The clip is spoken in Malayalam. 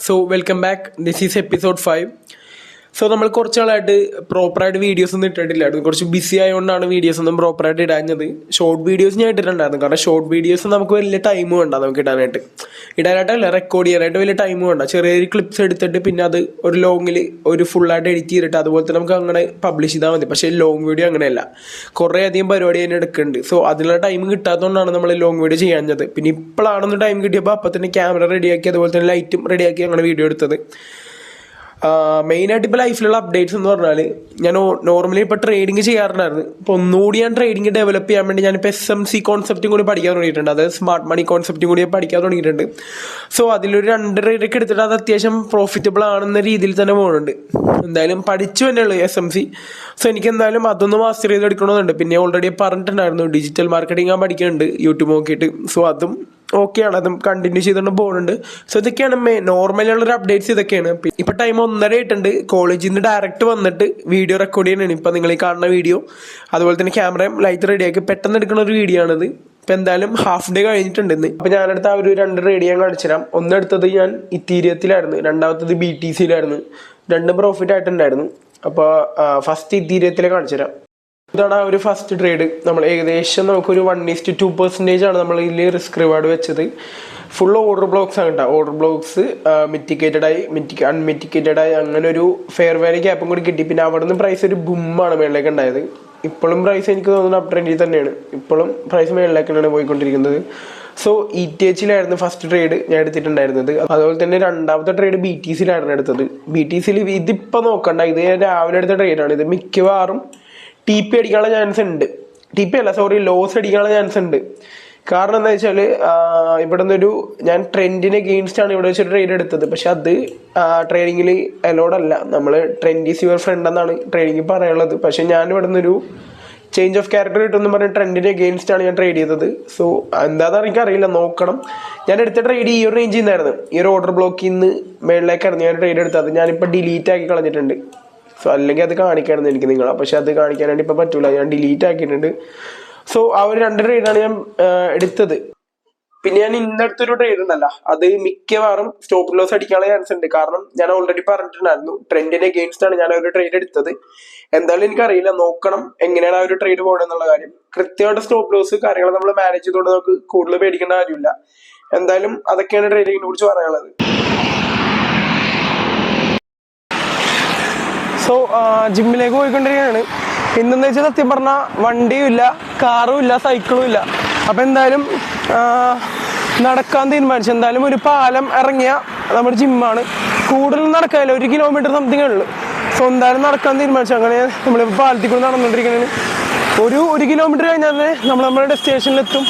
So welcome back. This is episode 5. So നമ്മൾ കുറച്ച് നാളായിട്ട് പ്രോപ്പറായിട്ട് വീഡിയോസ് ഒന്നും ഇട്ടിട്ടില്ലായിരുന്നു. കുറച്ച് ബിസി ആയതുകൊണ്ടാണ് വീഡിയോസ് ഒന്നും പ്രോപ്പറായിട്ട് ഇടാഞ്ഞത്. ഷോർട്ട് വീഡിയോസ് ഞാൻ ഇട്ടിട്ടുണ്ടായിരുന്നു. കാരണം ഷോർട്ട് വീഡിയോസ് നമുക്ക് വലിയ ടൈം വേണ്ട, നമുക്ക് ഇടാനായിട്ടല്ല റെക്കോർഡ് ചെയ്യാനായിട്ട് വലിയ ടൈം വേണ്ട. ചെറിയൊരു ക്ലിപ്സ് എടുത്തിട്ട് പിന്നെ അത് ഒരു ലോങ്ങിൽ ഒരു ഫുള്ളായിട്ട് എഡിറ്റ് ചെയ്തിട്ട് അതുപോലെ തന്നെ നമുക്ക് അങ്ങനെ പബ്ലിഷ് ചെയ്താൽ മതി. പക്ഷേ ലോങ് വീഡിയോ അങ്ങനെയല്ല, കുറേ അധികം പരിപാടി തന്നെ എടുക്കുന്നുണ്ട്. സോ അതിനുള്ള ടൈം കിട്ടാത്തതുകൊണ്ടാണ് നമ്മൾ ലോങ് വീഡിയോ ചെയ്യാഞ്ഞത്. പിന്നെ ഇപ്പോഴാണെന്ന് ടൈം കിട്ടിയപ്പോൾ അപ്പം തന്നെ ക്യാമറ റെഡിയാക്കി അതുപോലെ തന്നെ ലൈറ്റും റെഡിയാക്കി അങ്ങനെ വീഡിയോ എടുത്തത്. മെയിനായിട്ട് ഇപ്പോൾ ലൈഫിലുള്ള അപ്ഡേറ്റ്സ് എന്ന് പറഞ്ഞാൽ ഞാൻ നോർമലി ഇപ്പോൾ ട്രേഡിങ് ചെയ്യാറുണ്ടായിരുന്നു. ഇപ്പോൾ ഒന്നുകൂടി ഞാൻ ട്രേഡിങ് ഡെവലപ്പ് ചെയ്യാൻ വേണ്ടി ഞാനിപ്പോൾ SMC കോൺസെപ്റ്റും കൂടി പഠിക്കാൻ തുടങ്ങിയിട്ടുണ്ട്. അതായത് സ്മാർട്ട് മണി കോൺസെപ്റ്റും കൂടി പഠിക്കാൻ തുടങ്ങിയിട്ടുണ്ട്. സോ അതിലൊരു 2 ട്രേഡൊക്കെ എടുത്തിട്ട് അത് അത്യാവശ്യം പ്രോഫിറ്റബിൾ ആണെന്ന രീതിയിൽ തന്നെ പോകുന്നുണ്ട്. എന്തായാലും പഠിച്ചു തന്നെയുള്ളൂ SMC. സോ എനിക്ക് എന്തായാലും അതൊന്ന് മാസ്റ്റർ ചെയ്തെടുക്കണമെന്നുണ്ട്. പിന്നെ ഓൾറെഡി പറഞ്ഞിട്ടുണ്ടായിരുന്നു ഡിജിറ്റൽ മാർക്കറ്റിംഗ് ഞാൻ പഠിക്കുന്നുണ്ട് യൂട്യൂബ് നോക്കിയിട്ട്. സോ അതും ഓക്കെയാണ്, അതും കണ്ടിന്യൂ ചെയ്തുകൊണ്ട് പോകുന്നുണ്ട്. സോ ഇതൊക്കെയാണ് നോർമലുള്ളൊരു അപ്ഡേറ്റ്സ്. ഇതൊക്കെയാണ് ഇപ്പം ടൈം 1:30 ആയിട്ടുണ്ട്. കോളേജിൽ നിന്ന് ഡയറക്റ്റ് വന്നിട്ട് വീഡിയോ റെക്കോർഡ് ചെയ്യാനാണ് ഇപ്പം നിങ്ങൾ ഈ കാണുന്ന വീഡിയോ. അതുപോലെ തന്നെ ക്യാമറയും ലൈറ്റ് റെഡിയാക്കി പെട്ടെന്ന് എടുക്കുന്ന ഒരു വീഡിയോ ആണിത്. ഇപ്പം എന്തായാലും ഹാഫ് ഡേ കഴിഞ്ഞിട്ടുണ്ട് ഇന്ന്. അപ്പം ഞാനെടുത്ത ആ ഒരു 2 ട്രേഡ് ഞാൻ കാണിച്ചു തരാം. ഒന്നെടുത്തത് ഞാൻ ഇത്തീരിയത്തിലായിരുന്നു, രണ്ടാമത്തത് BTCയിലായിരുന്നു. 2 പ്രോഫിറ്റ് ആയിട്ടുണ്ടായിരുന്നു. അപ്പോൾ ഫസ്റ്റ് ഇത്തീരിയത്തിലെ കാണിച്ചു തരാം. ഇതാണ് ആ ഒരു ഫസ്റ്റ് ട്രേഡ്. നമ്മൾ ഏകദേശം നമുക്കൊരു 1:2% ആണ് നമ്മൾ ഇതിൽ റിസ്ക് റിവാർഡ് വെച്ചത്. ഫുൾ ഓർഡർ ബ്ലോക്സ് ആണ് കേട്ടോ. ഓർഡർ ബ്ലോക്സ് അൺമിറ്റിക്കേറ്റഡ് ആയി അങ്ങനെ ഒരു ഫെയർ വാല്യൂ ഗ്യാപ്പും കൂടി കിട്ടി. പിന്നെ അവിടെ നിന്ന് പ്രൈസ് ഒരു ബുമ്മാണ് മേളിലേക്ക് ഉണ്ടായത്. ഇപ്പോഴും പ്രൈസ് എനിക്ക് തോന്നുന്നു അപ് ട്രെൻഡിൽ തന്നെയാണ്. ഇപ്പോഴും പ്രൈസ് മേളിലേക്കാണ് പോയിക്കൊണ്ടിരിക്കുന്നത്. സോ ETHയിലായിരുന്നു ഫസ്റ്റ് ട്രേഡ് ഞാൻ എടുത്തിട്ടുണ്ടായിരുന്നത്. അതുപോലെ തന്നെ രണ്ടാമത്തെ ട്രേഡ് BTCയിലായിരുന്നു എടുത്തത്. BTCയിൽ ഇതിപ്പോൾ നോക്കണ്ട, ഇത് ഞാൻ രാവിലെ എടുത്ത ട്രേഡാണ്. ഇത് മിക്കവാറും TP അടിക്കാനുള്ള ചാൻസ് ഉണ്ട്. ലോസ് അടിക്കാനുള്ള ചാൻസ് ഉണ്ട്. കാരണം എന്താ വെച്ചാൽ ഇവിടെ നിന്നൊരു ഞാൻ ട്രെൻഡിന് എഗെയിൻസ്റ്റ് ആണ് ഇവിടെ വെച്ചൊരു ട്രേഡ് എടുത്തത്. പക്ഷെ അത് ട്രേഡിങ്ങിൽ അലോഡല്ല. നമ്മൾ ട്രെൻഡ് ഈസ് യുവർ ഫ്രണ്ട് എന്നാണ് ട്രേഡിങ്ങിൽ പറയാനുള്ളത്. പക്ഷെ ഞാൻ ഇവിടെ നിന്നൊരു ചേഞ്ച് ഓഫ് ക്യാരക്ടർ കിട്ടുമെന്ന് പറഞ്ഞ് ട്രെൻഡിന് എഗെയിൻസ്റ്റ് ആണ് ഞാൻ ട്രേഡ് ചെയ്തത്. സോ എന്താണെന്ന് എനിക്കറിയില്ല, നോക്കണം. ഞാൻ എടുത്ത ട്രേഡ് ഈ ഒരു റേഞ്ചിൽ നിന്നായിരുന്നു. ഈ ഒരു ഓർഡർ ബ്ലോക്കിൽ നിന്ന് മേളിലേക്കായിരുന്നു ഞാൻ ട്രേഡ് എടുത്തത്. ഞാനിപ്പോൾ ഡിലീറ്റ് ആക്കി കളഞ്ഞിട്ടുണ്ട്. സോ അല്ലെങ്കിൽ അത് കാണിക്കായിരുന്നു എനിക്ക് നിങ്ങളെ, പക്ഷെ അത് കാണിക്കാനായിട്ട് ഇപ്പം പറ്റൂല, ഞാൻ ഡിലീറ്റ് ആക്കിയിട്ടുണ്ട്. സോ ആ ഒരു 2 ട്രേഡാണ് ഞാൻ എടുത്തത്. പിന്നെ ഞാൻ ഇന്നടുത്തൊരു ട്രേഡ് ഉണ്ടല്ല, അത് മിക്കവാറും സ്റ്റോപ്പ് ലോസ് അടിക്കാനുള്ള ചാൻസ് ഉണ്ട്. കാരണം ഞാൻ ഓൾറെഡി പറഞ്ഞിട്ടുണ്ടായിരുന്നു ട്രെൻഡിന് എഗെയിൻസ്റ്റ് ആണ് ഞാൻ ആ ഒരു ട്രേഡ് എടുത്തത്. എന്തായാലും എനിക്കറിയില്ല, നോക്കണം എങ്ങനെയാണ് ആ ഒരു ട്രേഡ് പോകണം എന്നുള്ള കാര്യം. കൃത്യമായിട്ട് സ്റ്റോപ്പ് ലോസ് കാര്യങ്ങൾ നമ്മൾ മാനേജ് ചെയ്തുകൊണ്ട് നമുക്ക് കൂടുതൽ പേടിക്കേണ്ട കാര്യമില്ല. എന്തായാലും അതൊക്കെയാണ് ട്രേഡിങ്ങിനെ കുറിച്ച് പറയാനുള്ളത്. സോ ജിമ്മിലേക്ക് പോയിക്കൊണ്ടിരിക്കുകയാണ്. ഇന്നെന്ന് വെച്ചാൽ സത്യം പറഞ്ഞാൽ വണ്ടിയും ഇല്ല, കാറും ഇല്ല, സൈക്കിളും ഇല്ല. അപ്പം എന്തായാലും നടക്കാൻ തീരുമാനിച്ചു. എന്തായാലും ഒരു പാലം ഇറങ്ങിയ നമ്മുടെ ജിമ്മാണ്. കൂടുതൽ നടക്കാനില്ല, 1 കിലോമീറ്റർ സംതിങ് ഉള്ളു. സോ എന്തായാലും നടക്കാൻ തീരുമാനിച്ചു. അങ്ങനെ നമ്മളിപ്പോൾ പാലത്തിൽ കൂടെ നടന്നുകൊണ്ടിരിക്കുകയാണ്. ഒരു കിലോമീറ്റർ കഴിഞ്ഞാൽ തന്നെ നമ്മൾ നമ്മുടെ ഡെസ്റ്റിനേഷനിലെത്തും.